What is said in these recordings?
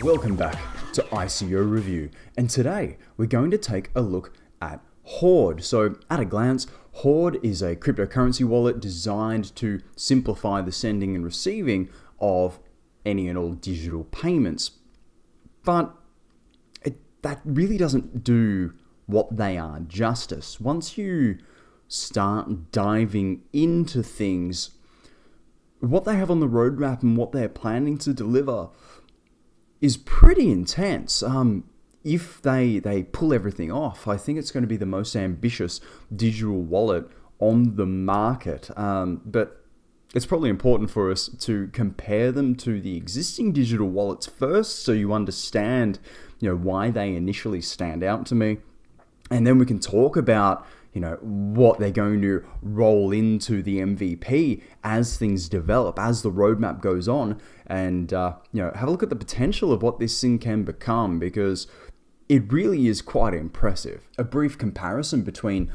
Welcome back to ICO Review, and today we're going to take a look at Hoard. So at a glance, Hoard is a cryptocurrency wallet designed to simplify the sending and receiving of any and all digital payments. But that really doesn't do what they are justice. Once you start diving into things, what they have on the roadmap and what they're planning to deliver is pretty intense. If they pull everything off, I think it's going to be the most ambitious digital wallet on the market. But it's probably important for us to compare them to the existing digital wallets first, so you understand, why they initially stand out to me, and then we can talk about what they're going to roll into the MVP as things develop, as the roadmap goes on, and have a look at the potential of what this thing can become, because it really is quite impressive. A brief comparison between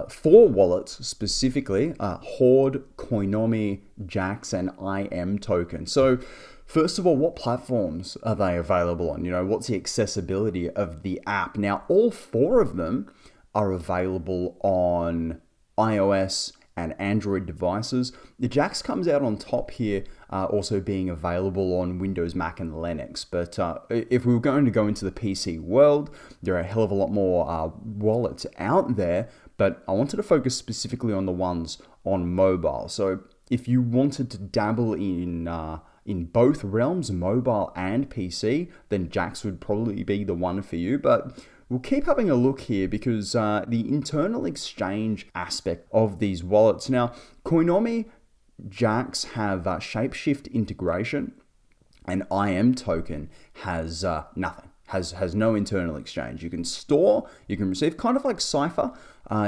four wallets specifically: Hoard, Coinomi, Jax, and IM Token. So first of all, what platforms are they available on? What's the accessibility of the app? Now, all four of them are available on iOS and Android devices. The Jax comes out on top here, also being available on Windows, Mac, and Linux. But if we were going to go into the PC world, there are a hell of a lot more wallets out there, but I wanted to focus specifically on the ones on mobile. So if you wanted to dabble in both realms, mobile and PC, then Jax would probably be the one for you. But we'll keep having a look here because the internal exchange aspect of these wallets. Now, Coinomi, Jax have shapeshift integration, and IM Token has nothing. Has no internal exchange. You can store, you can receive, kind of like Cypher.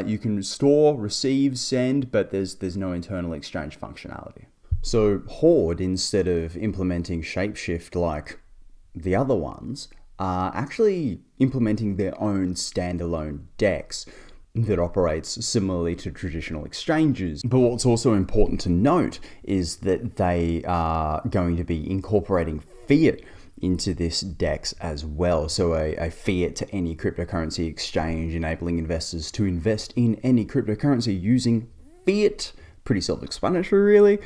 You can store, receive, send, but there's no internal exchange functionality. So Hoard, instead of implementing shapeshift like the other ones, are actually implementing their own standalone DEX that operates similarly to traditional exchanges. But what's also important to note is that they are going to be incorporating fiat into this DEX as well. So a fiat to any cryptocurrency exchange, enabling investors to invest in any cryptocurrency using fiat. Pretty self-explanatory, really.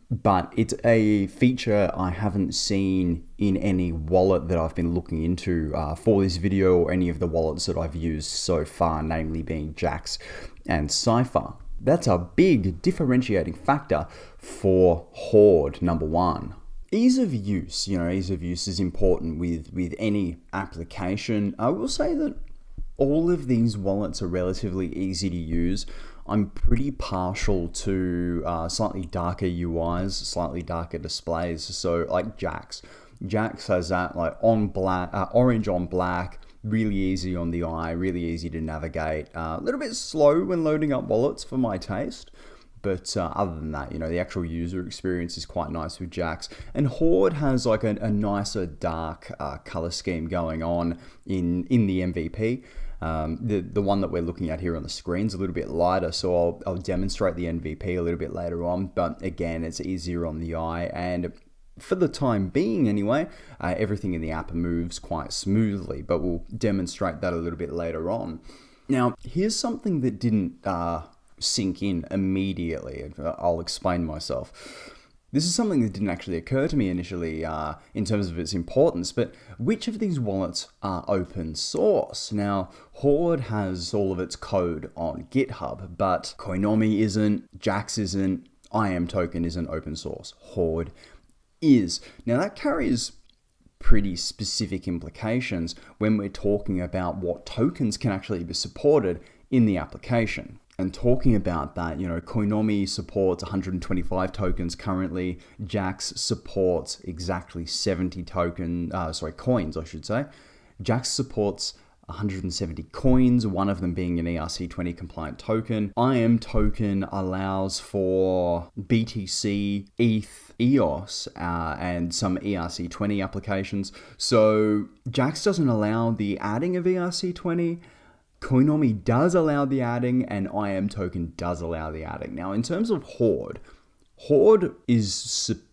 But it's a feature I haven't seen in any wallet that I've been looking into for this video, or any of the wallets that I've used so far, namely being Jax and Cypher. That's a big differentiating factor for Hoard, number one. Ease of use. Ease of use is important with any application. I will say that all of these wallets are relatively easy to use. I'm pretty partial to slightly darker UIs, slightly darker displays. So like Jax has that like on black, orange on black, really easy on the eye, really easy to navigate. A little bit slow when loading up wallets for my taste. But other than that, the actual user experience is quite nice with Jax. And Hoard has like a nicer dark color scheme going on in the MVP. The one that we're looking at here on the screen is a little bit lighter, so I'll demonstrate the MVP a little bit later on. But again, it's easier on the eye, and for the time being anyway, everything in the app moves quite smoothly, but we'll demonstrate that a little bit later on. Now, here's something that didn't sink in immediately. I'll explain myself. This is something that didn't actually occur to me initially in terms of its importance, but which of these wallets are open source? Now, Hoard has all of its code on GitHub, but Coinomi isn't, Jax isn't, IM Token isn't open source. Hoard is. Now, that carries pretty specific implications when we're talking about what tokens can actually be supported in the application. And talking about that, Coinomi supports 125 tokens currently. Jax supports exactly 70 coins, I should say. Jax supports 170 coins, one of them being an ERC20 compliant token. IM Token allows for BTC, ETH, EOS, and some ERC20 applications. So Jax doesn't allow the adding of ERC20. Coinomi does allow the adding, and IM Token does allow the adding. Now, in terms of Hoard is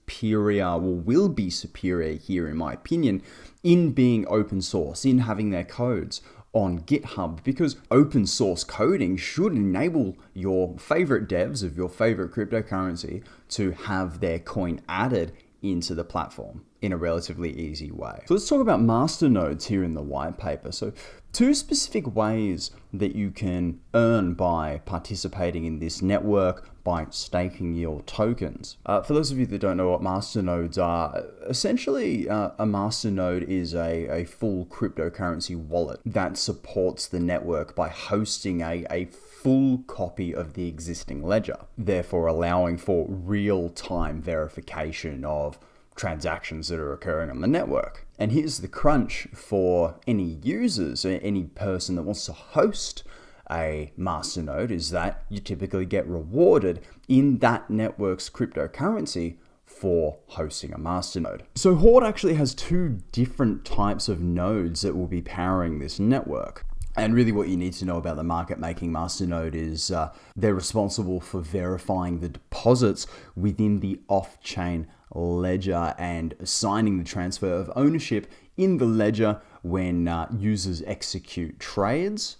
superior, or will be superior here in my opinion, in being open source, in having their codes on GitHub, because open source coding should enable your favorite devs of your favorite cryptocurrency to have their coin added into the platform in a relatively easy way. So let's talk about masternodes here in the white paper. So two specific ways that you can earn by participating in this network by staking your tokens. For those of you that don't know what masternodes are, essentially a masternode is a full cryptocurrency wallet that supports the network by hosting a full copy of the existing ledger, therefore allowing for real-time verification of transactions that are occurring on the network. And here's the crunch for any users, any person that wants to host a masternode, is that you typically get rewarded in that network's cryptocurrency for hosting a masternode. So Hoard actually has two different types of nodes that will be powering this network. And really what you need to know about the market making masternode is they're responsible for verifying the deposits within the off-chain ledger and assigning the transfer of ownership in the ledger when users execute trades.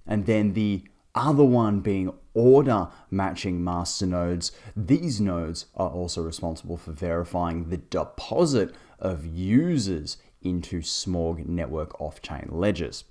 And then the other one being order matching masternodes. These nodes are also responsible for verifying the deposit of users into Smorg network off-chain ledgers.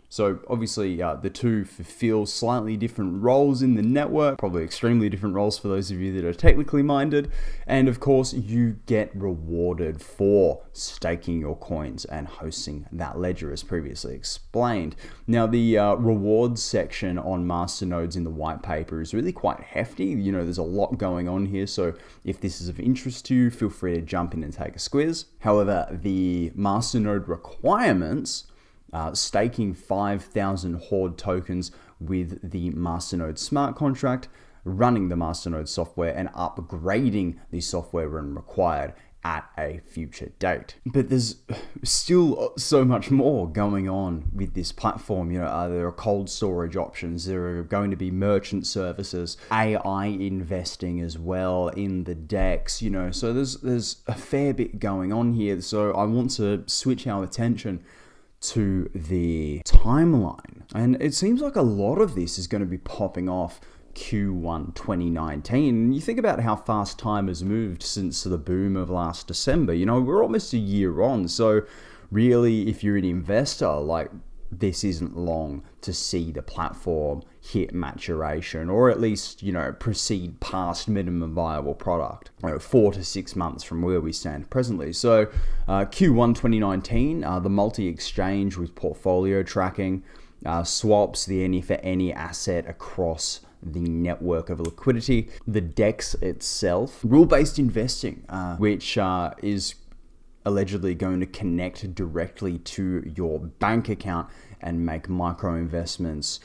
So obviously the two fulfill slightly different roles in the network, probably extremely different roles for those of you that are technically minded. And of course, you get rewarded for staking your coins and hosting that ledger as previously explained. Now, the rewards section on masternodes in the white paper is really quite hefty. You know, there's a lot going on here. So if this is of interest to you, feel free to jump in and take a squiz. However, the masternode requirements, staking 5,000 Hoard tokens with the masternode smart contract, running the masternode software, and upgrading the software when required at a future date. But there's still so much more going on with this platform. You know, there are cold storage options, there are going to be merchant services, AI investing as well in the DEX, you know, so there's a fair bit going on here. So I want to switch our attention to the timeline. And it seems like a lot of this is going to be popping off Q1 2019. You think about how fast time has moved since the boom of last December. You know, we're almost a year on. So really, if you're an investor, like, this isn't long to see the platform hit maturation, or at least, you know, proceed past minimum viable product, 4 to 6 months from where we stand presently. So Q1 2019, the multi-exchange with portfolio tracking, swaps, the any for any asset across the network of liquidity, the DEX itself, rule-based investing, which is allegedly going to connect directly to your bank account and make micro investments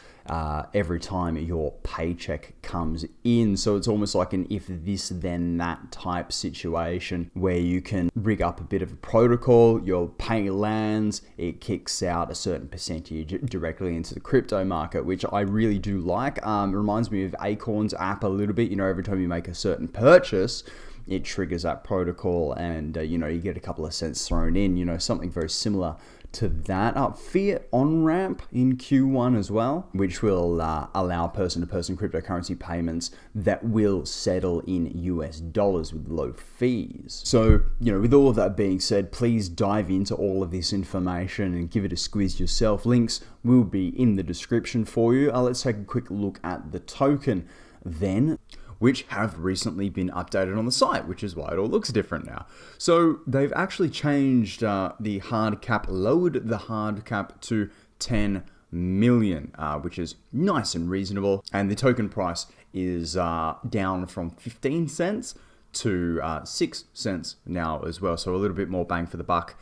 every time your paycheck comes in. So it's almost like an if this then that type situation where you can rig up a bit of a protocol, your pay lands, it kicks out a certain percentage directly into the crypto market, which I really do like. It reminds me of Acorn's app a little bit. You know, every time you make a certain purchase, it triggers that protocol and, you know, you get a couple of cents thrown in, you know, something very similar to that. Fiat on-ramp in Q1 as well, which will allow person-to-person cryptocurrency payments that will settle in US dollars with low fees. So, you know, with all of that being said, please dive into all of this information and give it a squiz yourself. Links will be in the description for you. Let's take a quick look at the token then, which have recently been updated on the site, which is why it all looks different now. So they've actually changed the hard cap, lowered the hard cap to 10 million, which is nice and reasonable. And the token price is down from 15 cents to 6 cents now as well. So a little bit more bang for the buck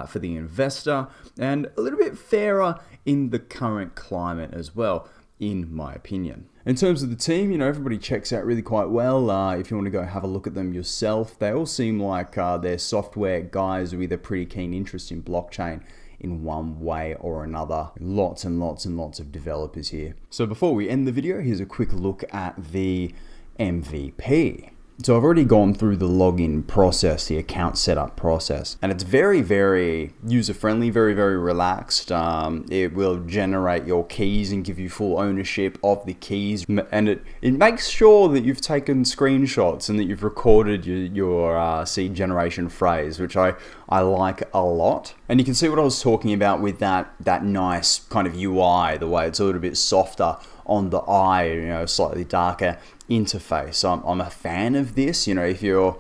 for the investor, and a little bit fairer in the current climate as well, in my opinion. In terms of the team, you know, everybody checks out really quite well. If you want to go have a look at them yourself, they all seem like they're software guys with a pretty keen interest in blockchain in one way or another. Lots and lots and lots of developers here. So before we end the video, here's a quick look at the MVP. So I've already gone through the login process, the account setup process, and it's very, very user-friendly, very, very relaxed. It will generate your keys and give you full ownership of the keys, and it makes sure that you've taken screenshots and that you've recorded your seed generation phrase, which I like a lot. And you can see what I was talking about with that nice kind of UI, the way it's a little bit softer on the eye, slightly darker interface. I'm a fan of this. If you're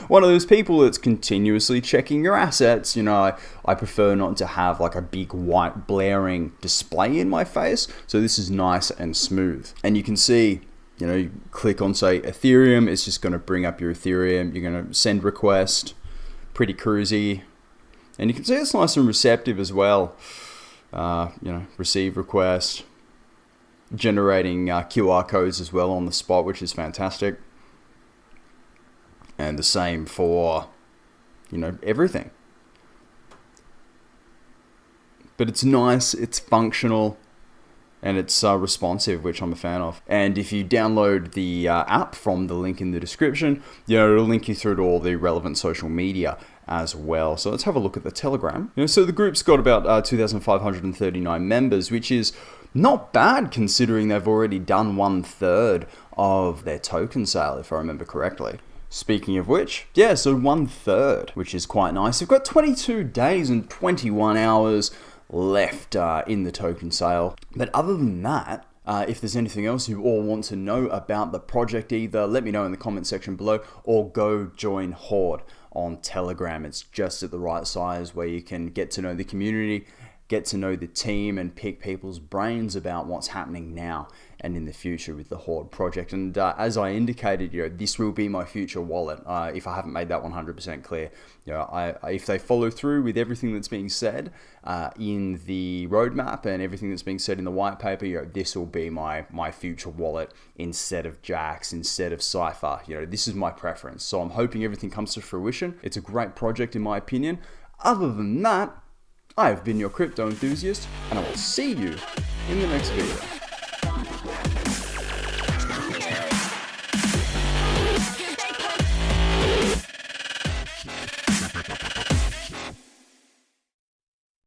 one of those people that's continuously checking your assets, I prefer not to have like a big white blaring display in my face. So this is nice and smooth. And you can see, you click on, say, Ethereum, it's just going to bring up your Ethereum. You're going to send request, pretty cruisy. And you can see it's nice and receptive as well. Receive request, generating QR codes as well on the spot, which is fantastic. And the same for, everything. But it's nice, it's functional, and it's responsive, which I'm a fan of. And if you download the app from the link in the description, it'll link you through to all the relevant social media as well. So let's have a look at the Telegram. So the group's got about 2,539 members, which is not bad considering they've already done 1/3 of their token sale, if I remember correctly. Speaking of which, so 1/3, which is quite nice. You've got 22 days and 21 hours left in the token sale. But other than that, if there's anything else you all want to know about the project, either let me know in the comment section below or go join Hoard on Telegram. It's just at the right size where you can get to know the community, get to know the team, and pick people's brains about what's happening now and in the future with the Hoard project. And as I indicated, this will be my future wallet. If I haven't made that 100% clear, if they follow through with everything that's being said in the roadmap and everything that's being said in the white paper, this will be my future wallet instead of Jax, instead of Cypher. This is my preference. So I'm hoping everything comes to fruition. It's a great project in my opinion. Other than that, I have been your crypto enthusiast, and I will see you in the next video.